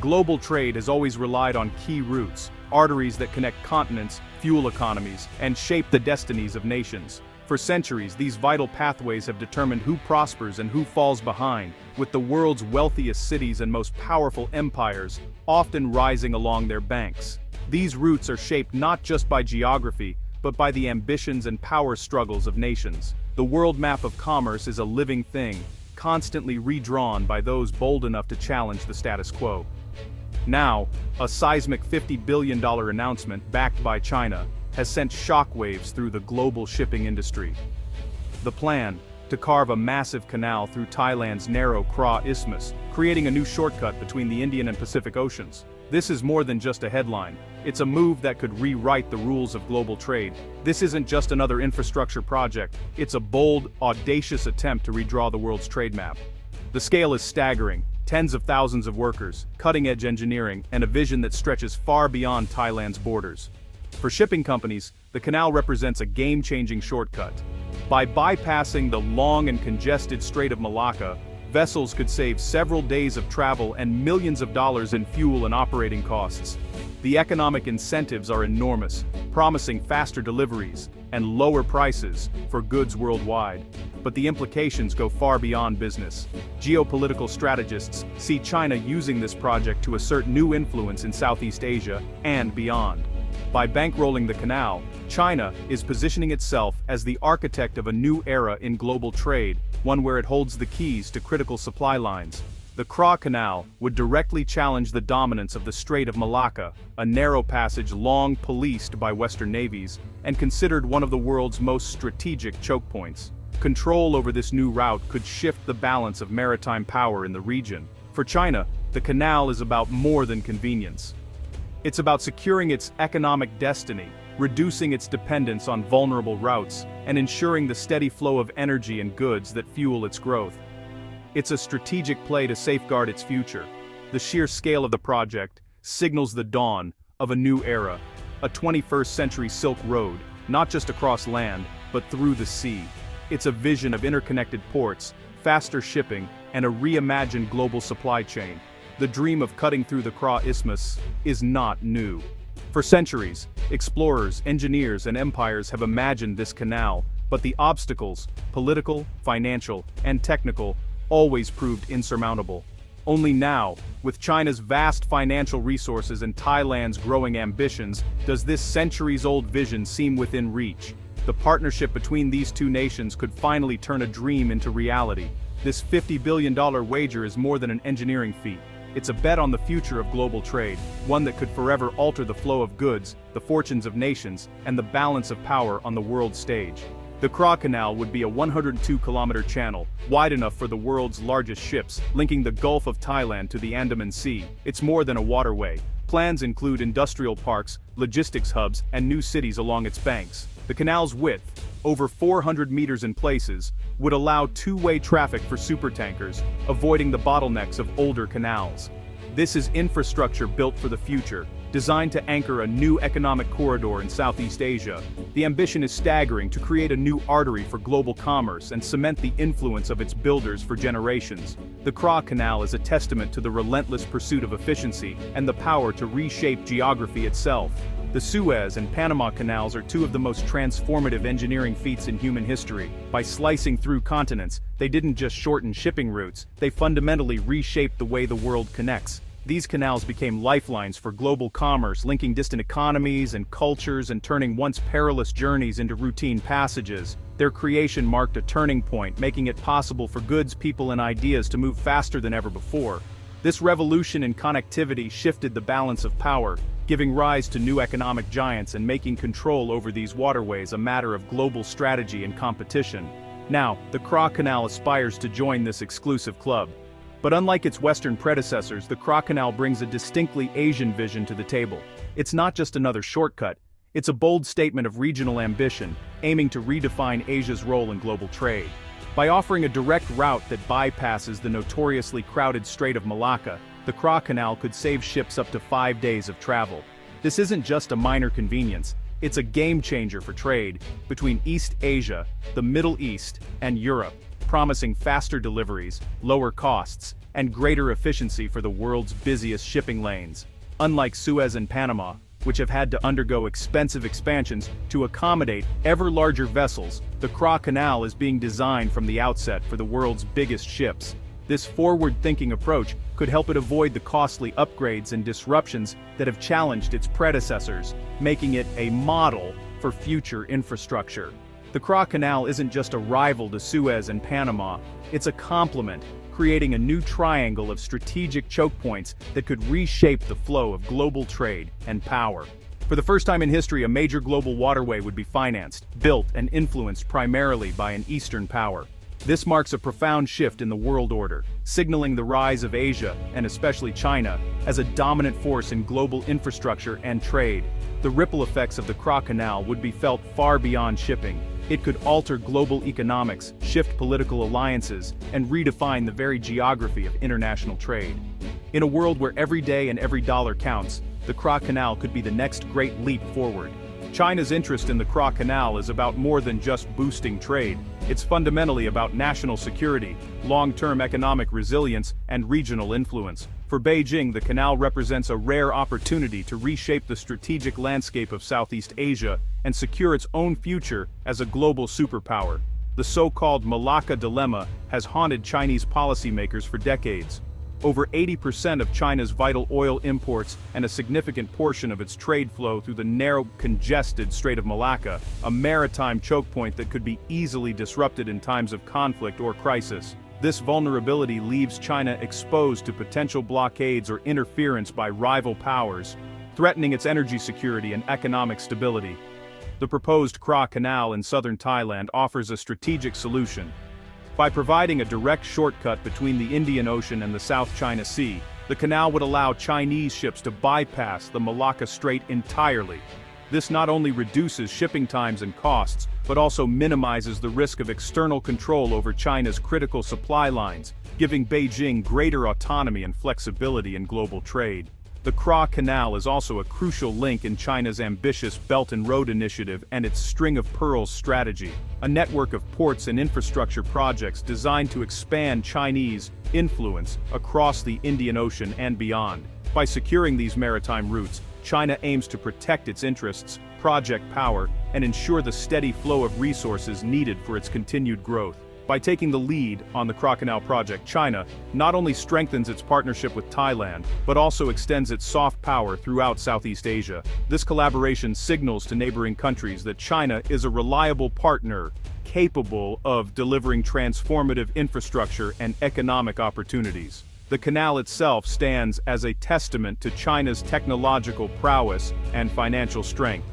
Global trade has always relied on key routes, arteries that connect continents, fuel economies, and shape the destinies of nations. For centuries, these vital pathways have determined who prospers and who falls behind, with the world's wealthiest cities and most powerful empires often rising along their banks. These routes are shaped not just by geography, but by the ambitions and power struggles of nations. The world map of commerce is a living thing, constantly redrawn by those bold enough to challenge the status quo. Now, a seismic $50 billion announcement backed by China has sent shockwaves through the global shipping industry. The plan, to carve a massive canal through Thailand's narrow Kra Isthmus, creating a new shortcut between the Indian and Pacific Oceans. This is more than just a headline. It's a move that could rewrite the rules of global trade. This isn't just another infrastructure project, it's a bold, audacious attempt to redraw the world's trade map. The scale is staggering. Tens of thousands of workers, cutting-edge engineering, and a vision that stretches far beyond Thailand's borders. For shipping companies, the canal represents a game-changing shortcut. By bypassing the long and congested Strait of Malacca, vessels could save several days of travel and millions of dollars in fuel and operating costs. The economic incentives are enormous, promising faster deliveries and lower prices for goods worldwide. But the implications go far beyond business. Geopolitical strategists see China using this project to assert new influence in Southeast Asia and beyond. By bankrolling the canal, China is positioning itself as the architect of a new era in global trade, one where it holds the keys to critical supply lines. The Kra Canal would directly challenge the dominance of the Strait of Malacca, a narrow passage long policed by Western navies and considered one of the world's most strategic choke points. Control over this new route could shift the balance of maritime power in the region. For China, the canal is about more than convenience. It's about securing its economic destiny, reducing its dependence on vulnerable routes, and ensuring the steady flow of energy and goods that fuel its growth. It's a strategic play to safeguard its future. The sheer scale of the project signals the dawn of a new era, a 21st century Silk Road, not just across land, but through the sea. It's a vision of interconnected ports, faster shipping, and a reimagined global supply chain. The dream of cutting through the Kra Isthmus is not new. For centuries, explorers, engineers, and empires have imagined this canal, but the obstacles, political, financial, and technical, always proved insurmountable. Only now, with China's vast financial resources and Thailand's growing ambitions, does this centuries-old vision seem within reach. The partnership between these two nations could finally turn a dream into reality. This $50 billion wager is more than an engineering feat. It's a bet on the future of global trade, one that could forever alter the flow of goods, the fortunes of nations, and the balance of power on the world stage. The Kra Canal would be a 102-kilometer channel, wide enough for the world's largest ships, linking the Gulf of Thailand to the Andaman Sea. It's more than a waterway. Plans include industrial parks, logistics hubs, and new cities along its banks. The canal's width, over 400 meters in places, would allow two-way traffic for supertankers, avoiding the bottlenecks of older canals. This is infrastructure built for the future, designed to anchor a new economic corridor in Southeast Asia. The ambition is staggering: to create a new artery for global commerce and cement the influence of its builders for generations. The Kra Canal is a testament to the relentless pursuit of efficiency and the power to reshape geography itself. The Suez and Panama Canals are two of the most transformative engineering feats in human history. By slicing through continents, they didn't just shorten shipping routes, they fundamentally reshaped the way the world connects. These canals became lifelines for global commerce, linking distant economies and cultures and turning once perilous journeys into routine passages. Their creation marked a turning point, making it possible for goods, people, and ideas to move faster than ever before. This revolution in connectivity shifted the balance of power, giving rise to new economic giants and making control over these waterways a matter of global strategy and competition. Now, the Kra Canal aspires to join this exclusive club. But unlike its Western predecessors, the Kra Canal brings a distinctly Asian vision to the table. It's not just another shortcut, it's a bold statement of regional ambition, aiming to redefine Asia's role in global trade. By offering a direct route that bypasses the notoriously crowded Strait of Malacca, the Kra Canal could save ships up to 5 days of travel. This isn't just a minor convenience, it's a game-changer for trade between East Asia, the Middle East, and Europe, promising faster deliveries, lower costs, and greater efficiency for the world's busiest shipping lanes. Unlike Suez and Panama, which have had to undergo expensive expansions to accommodate ever larger vessels, the Panama Canal is being designed from the outset for the world's biggest ships. This forward-thinking approach could help it avoid the costly upgrades and disruptions that have challenged its predecessors, making it a model for future infrastructure. The Panama Canal isn't just a rival to Suez and Panama, it's a complement, creating a new triangle of strategic choke points that could reshape the flow of global trade and power. For the first time in history, a major global waterway would be financed, built, and influenced primarily by an Eastern power. This marks a profound shift in the world order, signaling the rise of Asia, and especially China, as a dominant force in global infrastructure and trade. The ripple effects of the Panama Canal would be felt far beyond shipping. It could alter global economics, shift political alliances, and redefine the very geography of international trade. In a world where every day and every dollar counts, the Panama Canal could be the next great leap forward. China's interest in the Panama Canal is about more than just boosting trade. It's fundamentally about national security, long-term economic resilience, and regional influence. For Beijing, the canal represents a rare opportunity to reshape the strategic landscape of Southeast Asia and secure its own future as a global superpower. The so-called Malacca dilemma has haunted Chinese policymakers for decades. Over 80% of China's vital oil imports and a significant portion of its trade flow through the narrow, congested Strait of Malacca, a maritime choke point that could be easily disrupted in times of conflict or crisis. This vulnerability leaves China exposed to potential blockades or interference by rival powers, threatening its energy security and economic stability. The proposed Panama Canal in southern Thailand offers a strategic solution. By providing a direct shortcut between the Indian Ocean and the South China Sea, the canal would allow Chinese ships to bypass the Malacca Strait entirely. This not only reduces shipping times and costs, but also minimizes the risk of external control over China's critical supply lines, giving Beijing greater autonomy and flexibility in global trade. The Panama Canal is also a crucial link in China's ambitious Belt and Road Initiative and its String of Pearls strategy, a network of ports and infrastructure projects designed to expand Chinese influence across the Indian Ocean and beyond. By securing these maritime routes, China aims to protect its interests, project power, and ensure the steady flow of resources needed for its continued growth. By taking the lead on the Panama Canal project, China not only strengthens its partnership with Thailand, but also extends its soft power throughout Southeast Asia. This collaboration signals to neighboring countries that China is a reliable partner, capable of delivering transformative infrastructure and economic opportunities. The canal itself stands as a testament to China's technological prowess and financial strength.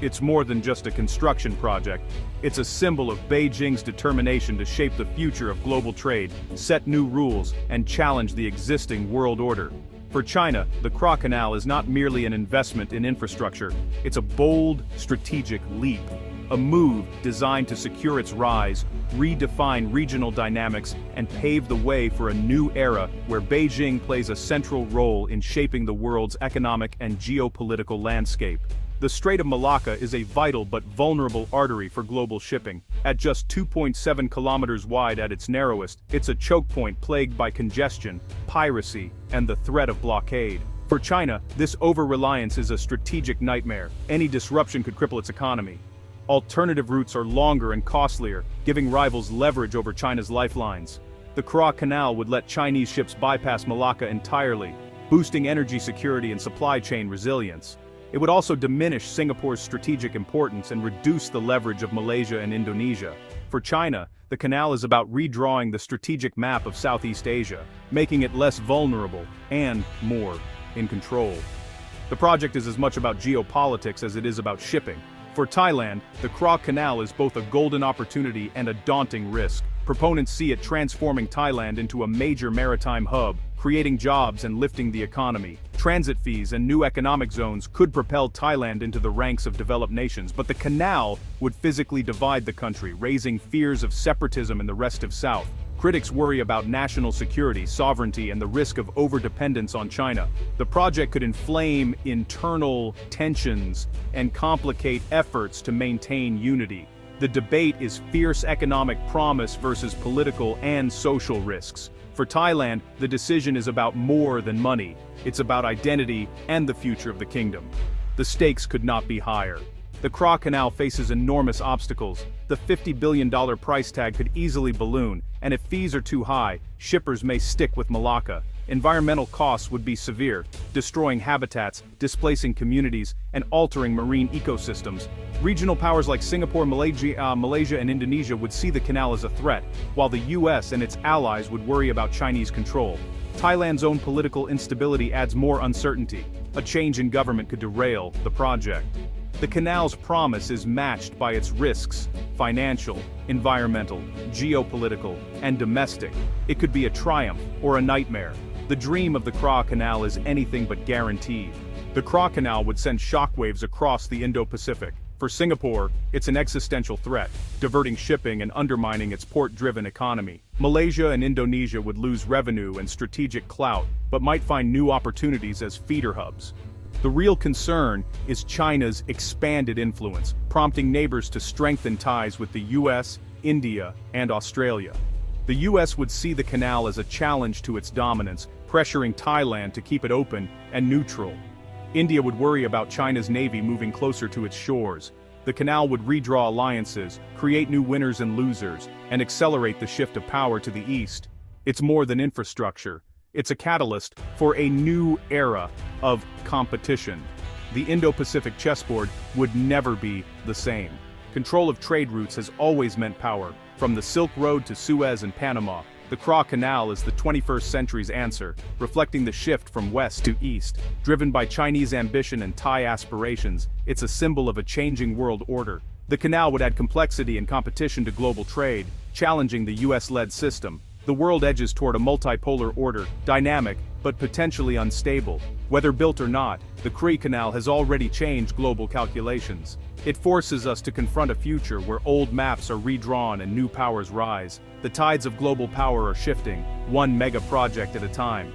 It's more than just a construction project. It's a symbol of Beijing's determination to shape the future of global trade, set new rules, and challenge the existing world order. For China, the Panama Canal is not merely an investment in infrastructure, it's a bold, strategic leap. A move designed to secure its rise, redefine regional dynamics, and pave the way for a new era where Beijing plays a central role in shaping the world's economic and geopolitical landscape. The Strait of Malacca is a vital but vulnerable artery for global shipping. At just 2.7 kilometers wide at its narrowest, it's a choke point plagued by congestion, piracy, and the threat of blockade. For China, this over-reliance is a strategic nightmare. Any disruption could cripple its economy. Alternative routes are longer and costlier, giving rivals leverage over China's lifelines. The Panama Canal would let Chinese ships bypass Malacca entirely, boosting energy security and supply chain resilience. It would also diminish Singapore's strategic importance and reduce the leverage of Malaysia and Indonesia. For China, the canal is about redrawing the strategic map of Southeast Asia, making it less vulnerable and more in control. The project is as much about geopolitics as it is about shipping. For Thailand, the Panama Canal is both a golden opportunity and a daunting risk. Proponents see it transforming Thailand into a major maritime hub, creating jobs and lifting the economy. Transit fees and new economic zones could propel Thailand into the ranks of developed nations, but the canal would physically divide the country, raising fears of separatism in the rest of South. Critics worry about national security, sovereignty, and the risk of overdependence on China. The project could inflame internal tensions and complicate efforts to maintain unity. The debate is fierce economic promise versus political and social risks. For Thailand, the decision is about more than money. It's about identity and the future of the kingdom. The stakes could not be higher. The Kra Canal faces enormous obstacles. The $50 billion price tag could easily balloon, and if fees are too high, shippers may stick with Malacca. Environmental costs would be severe, destroying habitats, displacing communities, and altering marine ecosystems. Regional powers like Singapore, Malaysia, and Indonesia would see the canal as a threat, while the US and its allies would worry about Chinese control. Thailand's own political instability adds more uncertainty. A change in government could derail the project. The canal's promise is matched by its risks: financial, environmental, geopolitical, and domestic. It could be a triumph or a nightmare. The dream of the Kra Canal is anything but guaranteed. The Kra Canal would send shockwaves across the Indo-Pacific. For Singapore, it's an existential threat, diverting shipping and undermining its port-driven economy. Malaysia and Indonesia would lose revenue and strategic clout, but might find new opportunities as feeder hubs. The real concern is China's expanded influence, prompting neighbors to strengthen ties with the US, India, and Australia. The US would see the canal as a challenge to its dominance, pressuring Thailand to keep it open and neutral. India would worry about China's navy moving closer to its shores. The canal would redraw alliances, create new winners and losers, and accelerate the shift of power to the east. It's more than infrastructure. It's a catalyst for a new era of competition. The Indo-Pacific chessboard would never be the same. Control of trade routes has always meant power. From the Silk Road to Suez and Panama, the Kra Canal is the 21st century's answer, reflecting the shift from west to east. Driven by Chinese ambition and Thai aspirations, it's a symbol of a changing world order. The canal would add complexity and competition to global trade, challenging the US-led system. The world edges toward a multipolar order, dynamic, but potentially unstable. Whether built or not, the Kra Canal has already changed global calculations. It forces us to confront a future where old maps are redrawn and new powers rise. The tides of global power are shifting, one mega project at a time.